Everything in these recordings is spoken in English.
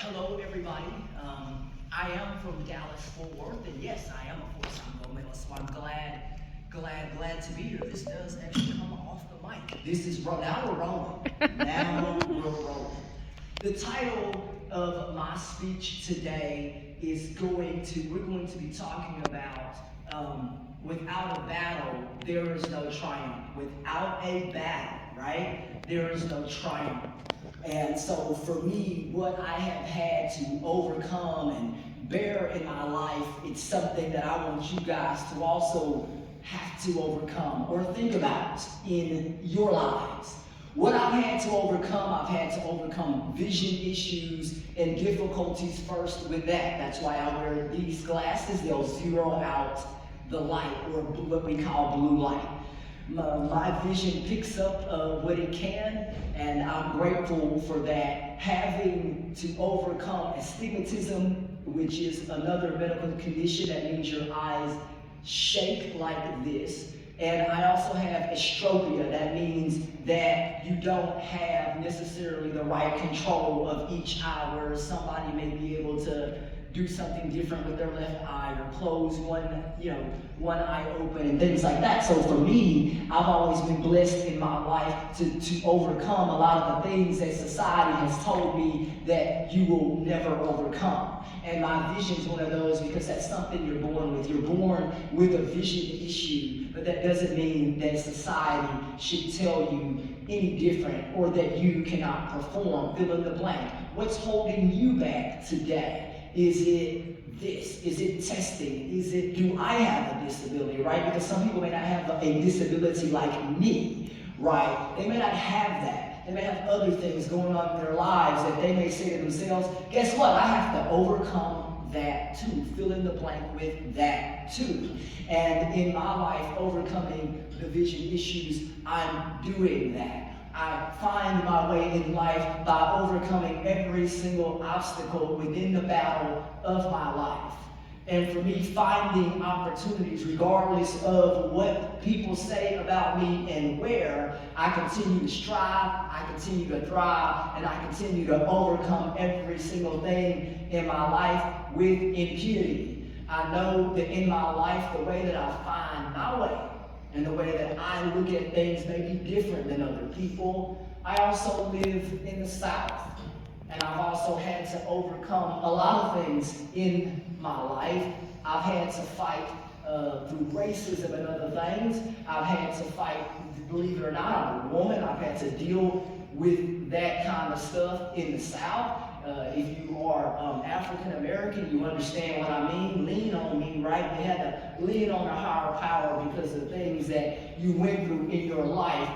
Hello, everybody. I am from Dallas-Fort Worth, and yes, I am a four-time gold medalist, so I'm glad to be here. This does actually come off the mic. This is now we're rolling. Now we're rolling. The title of my speech today is we're going to be talking about without a battle, there is no triumph. Without a battle, right, there is no triumph. And so for me, what I have had to overcome and bear in my life, it's something that I want you guys to also have to overcome or think about in your lives. What I've had to overcome vision issues and difficulties first with that. That's why I wear these glasses. They'll zero out the light, or what we call blue light. My vision picks up what it can, and I'm grateful for that. Having to overcome astigmatism, which is another medical condition that means your eyes shake like this. And I also have astropia. That means that you don't have necessarily the right control of each eye, where somebody may be able to do something different with their left eye, or close one eye open and things like that. So for me, I've always been blessed in my life to overcome a lot of the things that society has told me that you will never overcome. And my vision is one of those, because that's something you're born with. You're born with a vision issue, but that doesn't mean that society should tell you any different, or that you cannot perform. Fill in the blank. What's holding you back today? Is it this? Is it testing? Is it, do I have a disability, right? Because some people may not have a disability like me, right? They may not have that. They may have other things going on in their lives that they may say to themselves, guess what? I have to overcome that too. Fill in the blank with that too. And in my life, overcoming the vision issues, I'm doing that. I find my way in life by overcoming every single obstacle within the battle of my life. And for me, finding opportunities, regardless of what people say about me and where, I continue to strive, I continue to thrive, and I continue to overcome every single thing in my life with impunity. I know that in my life, the way that I find my way, and the way that I look at things may be different than other people. I also live in the South, and I've also had to overcome a lot of things in my life. I've had to fight through racism and other things. I've had to fight, believe it or not, I'm a woman. I've had to deal with that kind of stuff in the South. If you are African American, you understand what I mean. Lean on me, right? You had to lean on a higher power, because the things that you went through in your life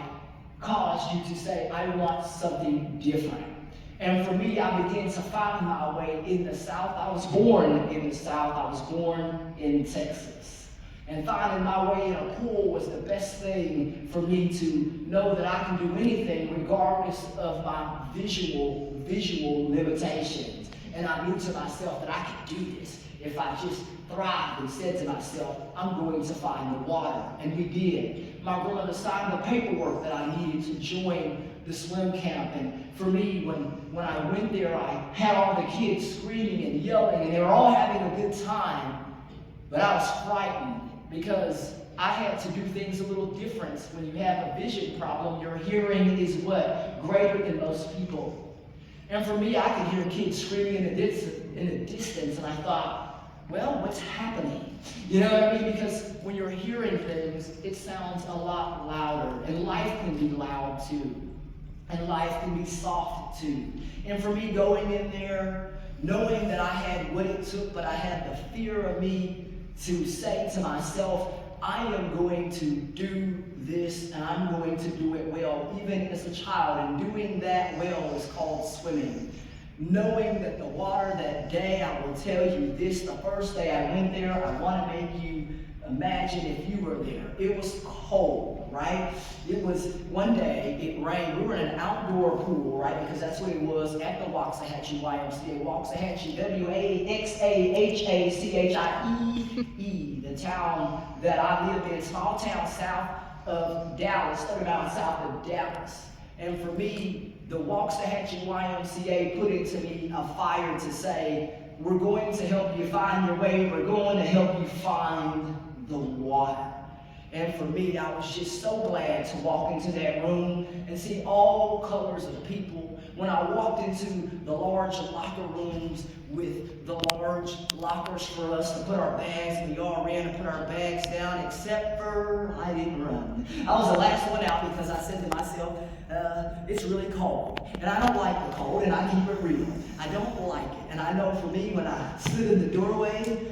caused you to say, I want something different. And for me, I began to find my way in the South. I was born in the South. I was born in Texas. And finding my way in a pool was the best thing for me to know that I can do anything regardless of my visual limitations. And I knew to myself that I could do this if I just thrived and said to myself, I'm going to find the water. And we did. My grandmother signed the paperwork that I needed to join the swim camp. And for me, when I went there, I had all the kids screaming and yelling, and they were all having a good time. But I was frightened, because I had to do things a little different. When you have a vision problem, your hearing is what? Greater than most people. And for me, I could hear kids screaming in the distance, and I thought, well, what's happening? You know what I mean? Because when you're hearing things, it sounds a lot louder, and life can be loud too, and life can be soft too. And for me, going in there, knowing that I had what it took, but I had the fear of me to say to myself, I am going to do this, and I'm going to do it well, even as a child. And doing that well is called swimming. Knowing that the water that day, I will tell you this, the first day I went there, I want to make you imagine if you were there. It was cold, right? It was one day, it rained. We were in an outdoor pool, right? Because that's what it was at the Waxahachie YMCA. Waxahachie, W-A-X-A-H-A-C-H-I-E, the town that I live in, small town south of Dallas, 30 miles south of Dallas. And for me, The Waxahachie YMCA put into me a fire to say, we're going to help you find your way. We're going to help you find the water. And for me, I was just so glad to walk into that room and see all colors of people. When I walked into the large locker rooms with the large lockers for us to put our bags, and we all ran to put our bags down, except for I didn't run. I was the last one out because I said to myself, it's really cold. And I don't like the cold, and I keep it real. I don't like it. And I know for me, when I stood in the doorway,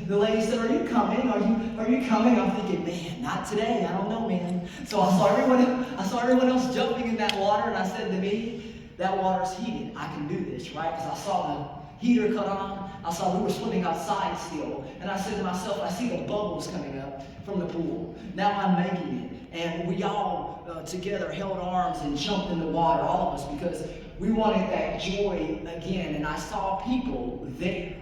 the lady said, are you coming? Are you coming? I'm thinking, man, not today. I don't know, man. So I saw everyone else jumping in that water, and I said to me, that water's heated. I can do this, right? Because I saw the heater cut on. I saw we were swimming outside still. And I said to myself, I see the bubbles coming up from the pool. Now I'm making it. And we all together held arms and jumped in the water, all of us, because we wanted that joy again. And I saw people there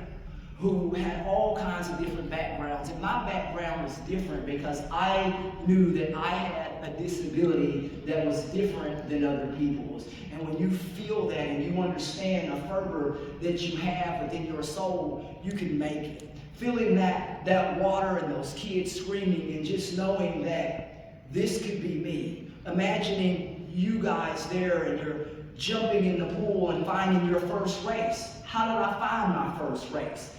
who had all kinds of different backgrounds. And my background was different because I knew that I had a disability that was different than other people's. And when you feel that and you understand the fervor that you have within your soul, you can make it. Feeling that water and those kids screaming and just knowing that this could be me. Imagining you guys there and you're jumping in the pool and finding your first race. How did I find my first race?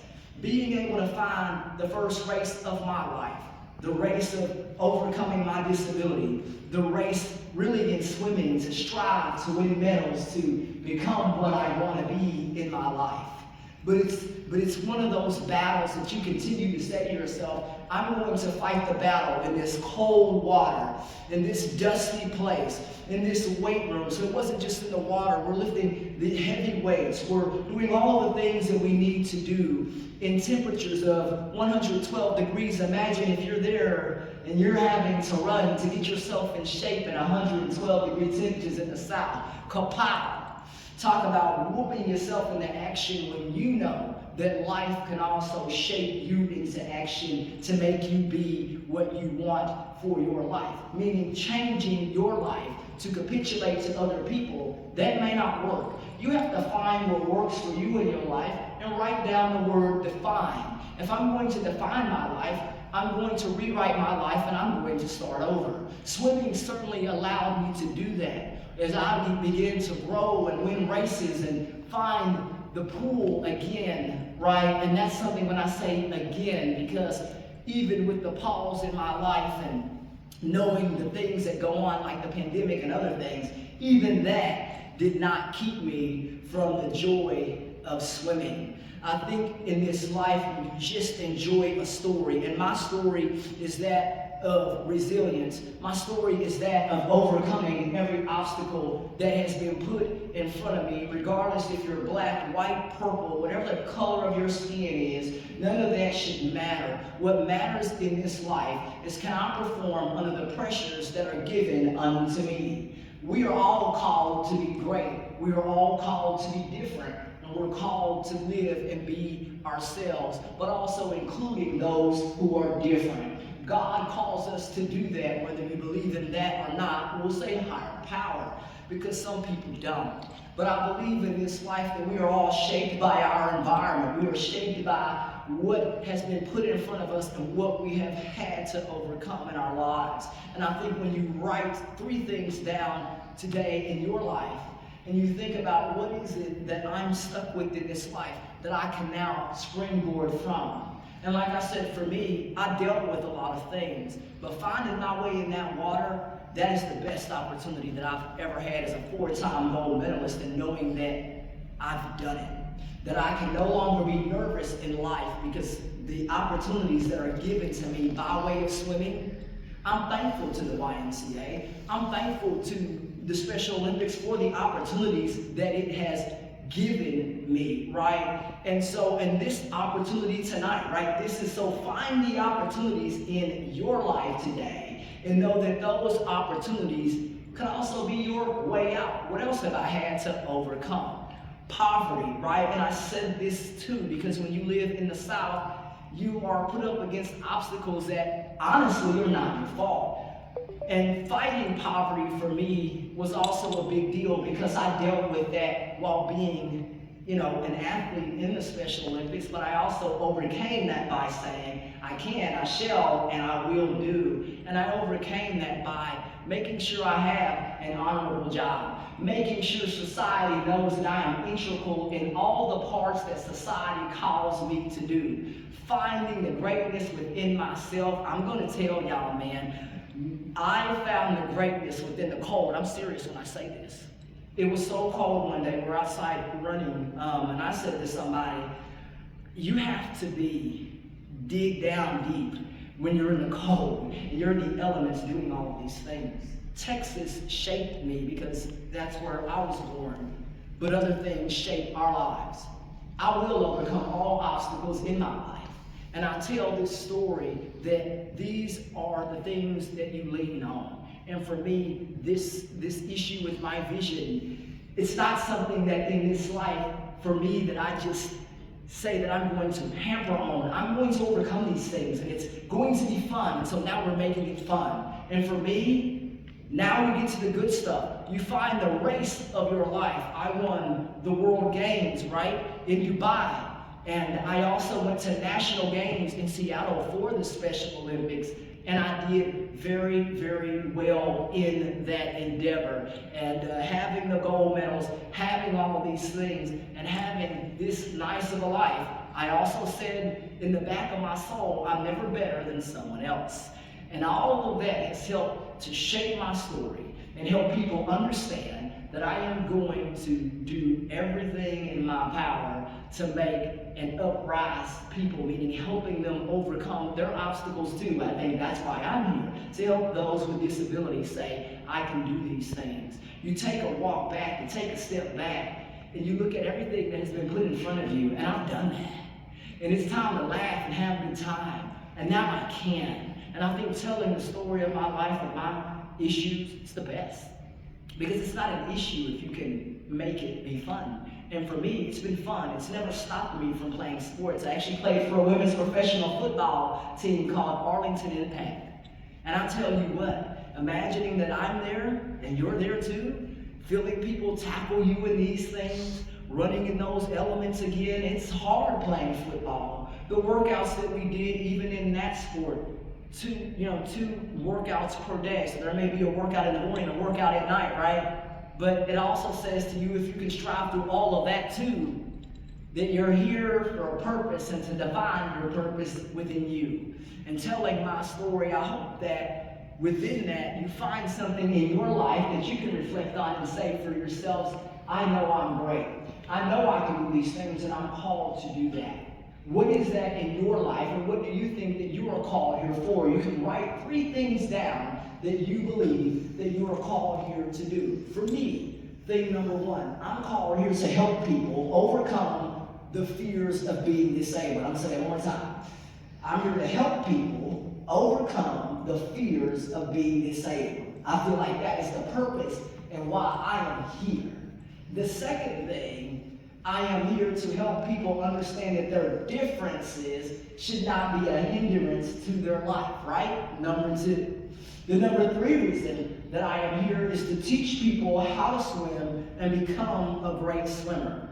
Being able to find the first race of my life, the race of overcoming my disability, the race really in swimming to strive to win medals, to become what I want to be in my life. But it's one of those battles that you continue to say to yourself, I'm going to fight the battle in this cold water, in this dusty place, in this weight room. So it wasn't just in the water. We're lifting the heavy weights. We're doing all the things that we need to do in temperatures of 112 degrees. Imagine if you're there and you're having to run to get yourself in shape in 112 degree temperatures in the south. Kapow! Talk about whooping yourself into action when you know that life can also shape you into action to make you be what you want for your life. Meaning changing your life to capitulate to other people, that may not work. You have to find what works for you in your life and write down the word define. If I'm going to define my life, I'm going to rewrite my life and I'm going to start over. Swimming certainly allowed me to do that. As I began to grow and win races and find the pool again, right? And that's something when I say again, because even with the pause in my life and knowing the things that go on, like the pandemic and other things, even that did not keep me from the joy of swimming. I think in this life, you just enjoy a story. And my story is that of resilience. My story is that of overcoming every obstacle that has been put in front of me, regardless if you're black, white, purple, whatever the color of your skin is. None of that should matter. What matters in this life is, can I perform under the pressures that are given unto me? We are all called to be great. We are all called to be different. And we're called to live and be ourselves, but also including those who are different. God calls us to do that, whether we believe in that or not. We'll say higher power, because some people don't. But I believe in this life that we are all shaped by our environment. We are shaped by what has been put in front of us and what we have had to overcome in our lives. And I think when you write 3 things down today in your life, and you think about what is it that I'm stuck with in this life that I can now springboard from. And like I said, for me, I dealt with a lot of things, but finding my way in that water, that is the best opportunity that I've ever had as a 4-time gold medalist, and knowing that I've done it. That I can no longer be nervous in life because the opportunities that are given to me by way of swimming, I'm thankful to the YMCA. I'm thankful to the Special Olympics for the opportunities that it has given me, right? And so, in this opportunity tonight, right, this is so find the opportunities in your life today and know that those opportunities can also be your way out. What else have I had to overcome? Poverty, right? And I said this too, because when you live in the South, you are put up against obstacles that honestly are not your fault. And fighting poverty for me was also a big deal because I dealt with that while being, an athlete in the Special Olympics, but I also overcame that by saying, I can, I shall, and I will do. And I overcame that by making sure I have an honorable job, making sure society knows that I am integral in all the parts that society calls me to do, finding the greatness within myself. I'm going to tell y'all, man, I found the greatness within the cold. I'm serious when I say this. It was so cold one day, we're outside running, and I said to somebody, you have to dig down deep when you're in the cold, and you're in the elements doing all of these things. Texas shaped me because that's where I was born, but other things shape our lives. I will overcome all obstacles in my life. And I tell this story that these are the things that you lean on. And for me, this issue with my vision, it's not something that in this life, for me, that I just say that I'm going to hamper on. I'm going to overcome these things, and it's going to be fun. And so now we're making it fun. And for me, now we get to the good stuff. You find the race of your life. I won the World Games, right, in Dubai. And I also went to national games in Seattle for the Special Olympics, and I did very, very well in that endeavor. And having the gold medals, having all of these things, and having this nice of a life, I also said in the back of my soul, I'm never better than someone else. And all of that has helped to shape my story and help people understand that I am going to do everything in my power to make and uprise people, meaning helping them overcome their obstacles too. I think that's why I'm here, to help those with disabilities say, I can do these things. You take a walk back, you take a step back, and you look at everything that has been put in front of you, and I've done that. And it's time to laugh and have a good time, and now I can. And I think telling the story of my life and my issues, it's the best. Because it's not an issue if you can make it be fun. And for me, it's been fun. It's never stopped me from playing sports. I actually played for a women's professional football team called Arlington Impact. And I tell you what, imagining that I'm there and you're there too, feeling people tackle you in these things, running in those elements again, it's hard playing football. The workouts that we did, even in that sport, two workouts per day. So there may be a workout in the morning, a workout at night, right? But it also says to you, if you can strive through all of that too, that you're here for a purpose and to define your purpose within you. And telling my story, I hope that within that you find something in your life that you can reflect on and say for yourselves, I know I'm great. I know I can do these things and I'm called to do that. What is that in your life, and what do you think that you are called here for? You can write 3 things down that you believe that you are called here to do. For me, thing number 1, I'm called here to help people overcome the fears of being disabled. I'm going to say that one more time. I'm here to help people overcome the fears of being disabled. I feel like that is the purpose and why I am here. The second thing, I am here to help people understand that their differences should not be a hindrance to their life, right? Number 2. The number 3 reason that I am here is to teach people how to swim and become a great swimmer.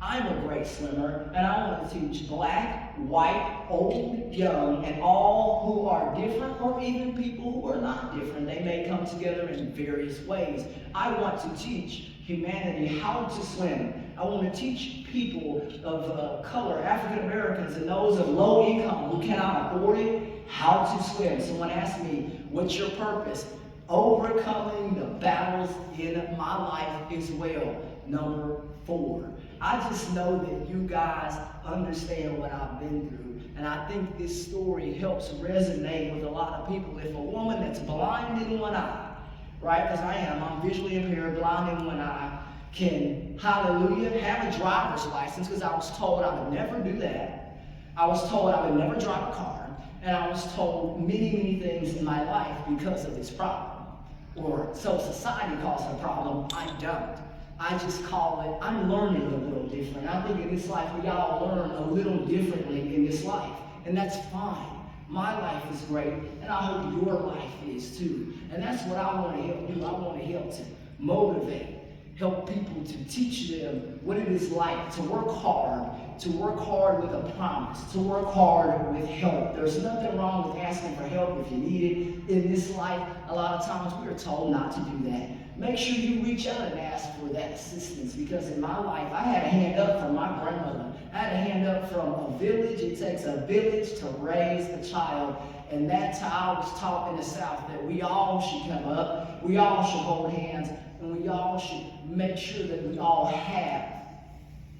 I'm a great swimmer, and I want to teach black, white, old, young, and all who are different, or even people who are not different. They may come together in various ways. I want to teach humanity how to swim. I want to teach people of color, African Americans, and those of low income who cannot afford it, how to swim. Someone asked me, what's your purpose? Overcoming the battles in my life as well. Number 4. I just know that you guys understand what I've been through. And I think this story helps resonate with a lot of people. If a woman that's blind in one eye, right, as I am, I'm visually impaired, blind in one eye, can, hallelujah, have a driver's license, because I was told I would never do that. I was told I would never drive a car. And I was told many, many things in my life because of this problem. Or so society calls it a problem, I don't. I just call it, I'm learning a little different. I think in this life we all learn a little differently in this life. And that's fine. My life is great, and I hope your life is too. And that's what I want to help do. I want to help to motivate, help people to teach them what it is like to work hard with a promise, to work hard with help. There's nothing wrong with asking for help if you need it. In this life, a lot of times we are told not to do that. Make sure you reach out and ask for that assistance, because in my life, I had a hand up from my grandmother. I had a hand up from a village. It takes a village to raise a child. And that's how I was taught in the South, that we all should come up, we all should hold hands, and we all should make sure that we all have.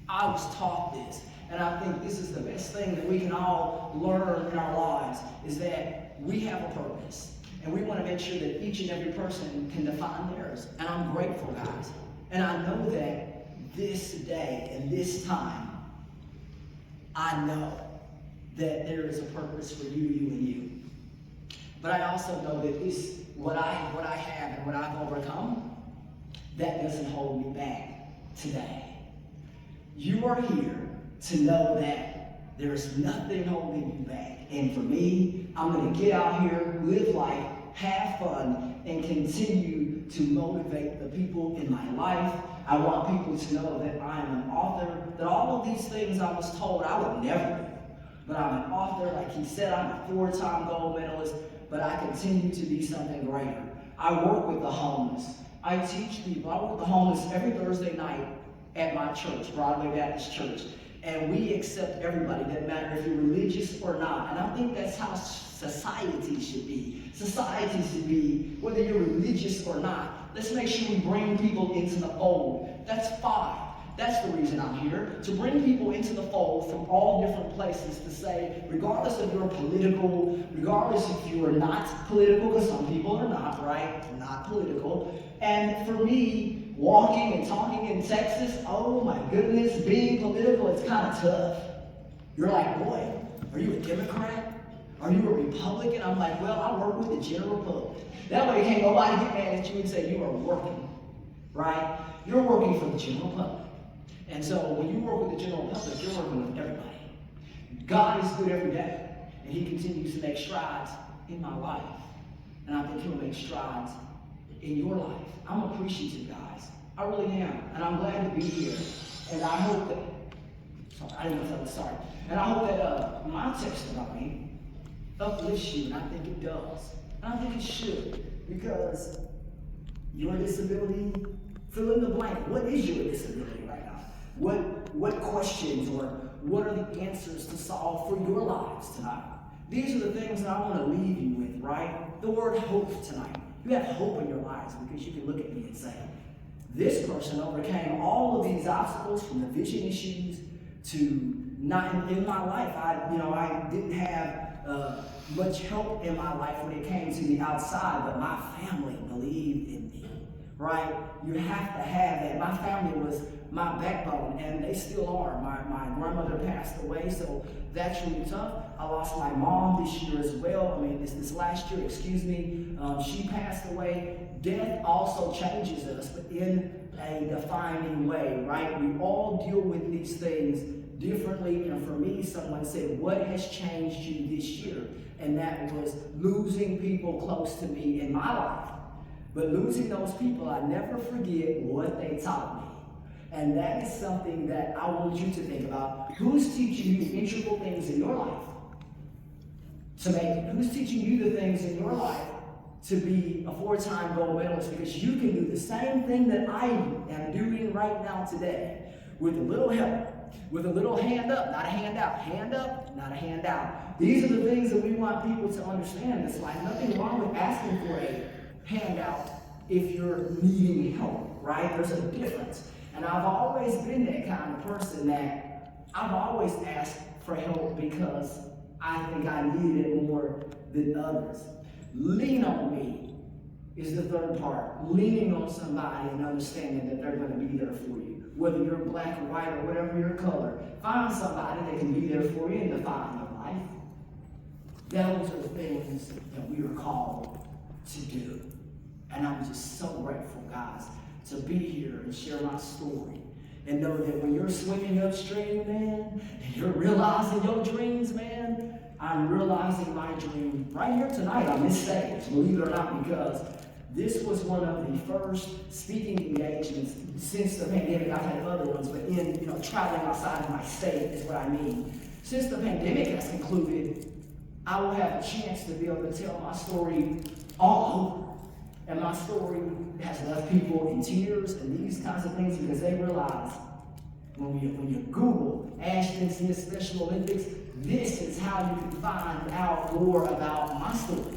I was taught this, and I think this is the best thing that we can all learn in our lives, is that we have a purpose, and we want to make sure that each and every person can define theirs. And I'm grateful, guys. And I know that this day and this time, I know that there is a purpose for you, you, and you. But I also know that this, what I have and what I've overcome, that doesn't hold me back today. You are here to know that there's nothing holding you back. And for me, I'm going to get out here, live life, have fun, and continue to motivate the people in my life. I want people to know that I am an author, that all of these things I was told I would never do. But I'm an author, like he said, I'm a 4-time gold medalist, but I continue to be something greater. I work with the homeless. I teach people. I work with the homeless every Thursday night at my church, Broadway Baptist Church. And we accept everybody, doesn't matter if you're religious or not. And I think that's how society should be. Society should be, whether you're religious or not, let's make sure we bring people into the fold. That's fine. That's the reason I'm here, to bring people into the fold from all different places, to say, regardless of your political, regardless if you are not political, because some people are not, right? They're not political. And for me, walking and talking in Texas, oh my goodness, being political, it's kind of tough. You're like, boy, are you a Democrat? Are you a Republican? I'm like, well, I work with the general public. That way can't nobody get mad at you and say you are working, right? You're working for the general public. And so when you work with the general public, you're working with everybody. God is good every day, and he continues to make strides in my life. And I think he'll make strides in your life. I'm appreciative, guys. I really am. And I'm glad to be here. And I hope that, sorry, I didn't know if that was sorry. And I hope that my testimony uplifts you, and I think it does. And I think it should, because your disability, fill in the blank. What is your disability right now? What questions or what are the answers to solve for your lives tonight? These are the things that I want to leave you with, right? The word hope tonight. You have hope in your lives because you can look at me and say, this person overcame all of these obstacles, from the vision issues to not in my life. I didn't have much help in my life when it came to the outside, but my family believed in me, right? You have to have that. My family was my backbone, and they still are. My grandmother passed away, so that's really tough. I lost my mom this year as well. This last year, excuse me. She passed away. Death also changes us, but in a defining way, right? We all deal with these things differently, and for me, someone said, what has changed you this year? And that was losing people close to me in my life. But losing those people, I never forget what they taught me. And that is something that I want you to think about. Who's teaching you integral things in your life to make it? Who's teaching you the things in your life to be a 4-time gold medalist? Because you can do the same thing that I am doing right now today, with a little help, with a little hand up, not a hand out. Hand up, not a hand out. These are the things that we want people to understand. It's like nothing wrong with asking for a handout if you're needing help, right? There's a difference. And I've always been that kind of person that I've always asked for help because I think I need it more than others. Lean on me is the third part. Leaning on somebody and understanding that they're going to be there for you. Whether you're black or white or whatever your color, find somebody that can be there for you and define your life. Those are the things that we are called to do. And I'm just so grateful, guys, to be here and share my story. And know that when you're swimming upstream, man, and you're realizing your dreams, man, I'm realizing my dream right here tonight on this stage, believe it or not, because this was one of the first speaking engagements since the pandemic. I've had other ones, but in traveling outside of my state is what I mean. Since the pandemic has concluded, I will have a chance to be able to tell my story all over. And my story has left people in tears and these kinds of things because they realize when you Google Ashton Smith Special Olympics, this is how you can find out more about my story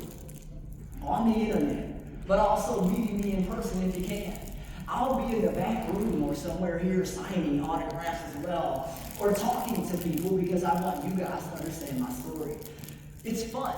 on the internet, but also meeting me in person if you can. I'll be in the back room or somewhere here signing autographs as well, or talking to people because I want you guys to understand my story. It's fun.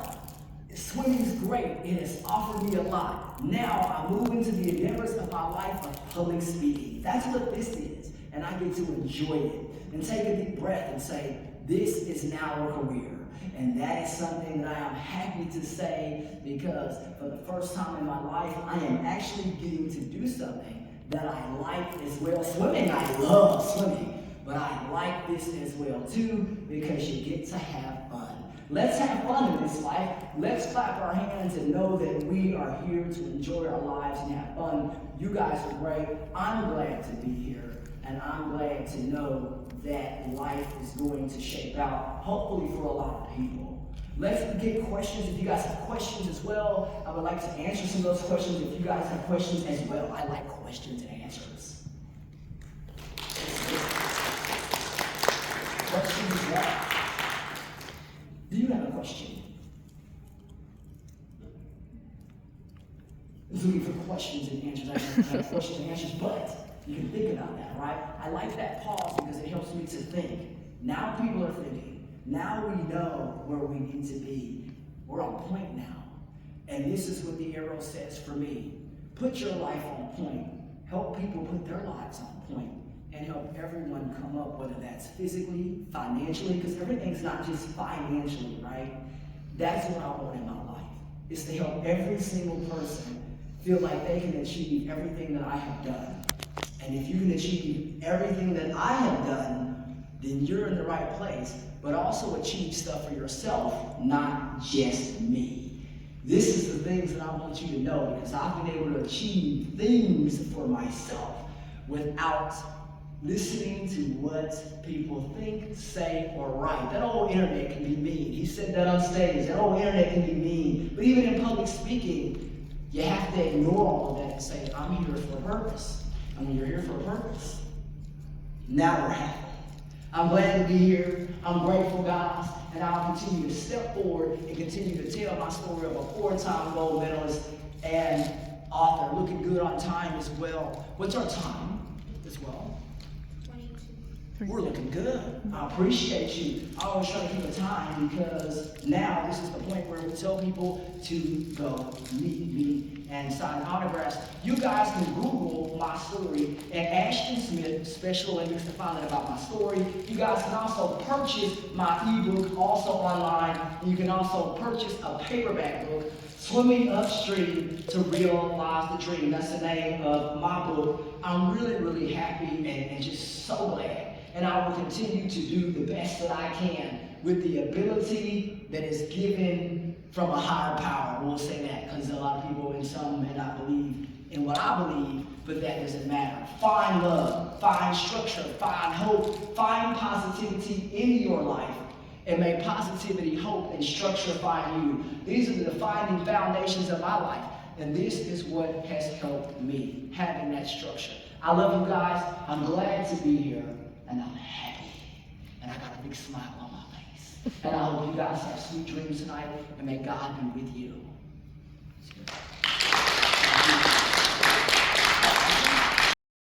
Swimming's great. It has offered me a lot. Now I move into the endeavors of my life of public speaking. That's what this is. And I get to enjoy it and take a deep breath and say, this is now a career. And that is something that I am happy to say because for the first time in my life, I am actually getting to do something that I like as well. Swimming, I love swimming, but I like this as well too because you get to have fun. Let's have fun in this life. Let's clap our hands and know that we are here to enjoy our lives and have fun. You guys are great. I'm glad to be here, and I'm glad to know that life is going to shape out, hopefully for a lot of people. Let's get questions. If you guys have questions as well, I would like to answer some of those questions. If you guys have questions as well, I like questions and answers. Questions as well. Do you have a question? I was looking for questions and answers. I have questions and answers, but you can think about that, right? I like that pause because it helps me to think. Now people are thinking. Now we know where we need to be. We're on point now. And this is what the arrow says for me. Put your life on point. Help people put their lives on point. And help everyone come up, whether that's physically, financially, because everything's not just financially, right? That's what I want in my life, is to help every single person feel like they can achieve everything that I have done. And if you can achieve everything that I have done, then you're in the right place, but also achieve stuff for yourself, not just me. This is the things that I want you to know because I've been able to achieve things for myself without listening to what people think, say, or write. That old internet can be mean. He said that on stage. That old internet can be mean. But even in public speaking, you have to ignore all of that and say, I'm here for a purpose. And when you're here for a purpose, now we're happy. I'm glad to be here. I'm grateful, guys. And I'll continue to step forward and continue to tell my story of a 4-time gold medalist and author. Looking good on time as well. What's our time as well? We're looking good. I appreciate you. I always try to keep a time because now this is the point where we tell people to go meet me and sign autographs. You guys can Google my story at Ashton Smith Special Olympics to find out about my story. You guys can also purchase my ebook also online. And you can also purchase a paperback book, Swimming Upstream to Realize the Dream. That's the name of my book. I'm really, really happy and just so glad. And I will continue to do the best that I can with the ability that is given from a higher power. We'll say that because a lot of people and some may not believe in what I believe, but that doesn't matter. Find love, find structure, find hope, find positivity in your life, and may positivity, hope, and structure find you. These are the defining foundations of my life, and this is what has helped me, having that structure. I love you guys. I'm glad to be here. And I'm happy. And I got a big smile on my face. And I hope you guys have sweet dreams tonight. And may God be with you.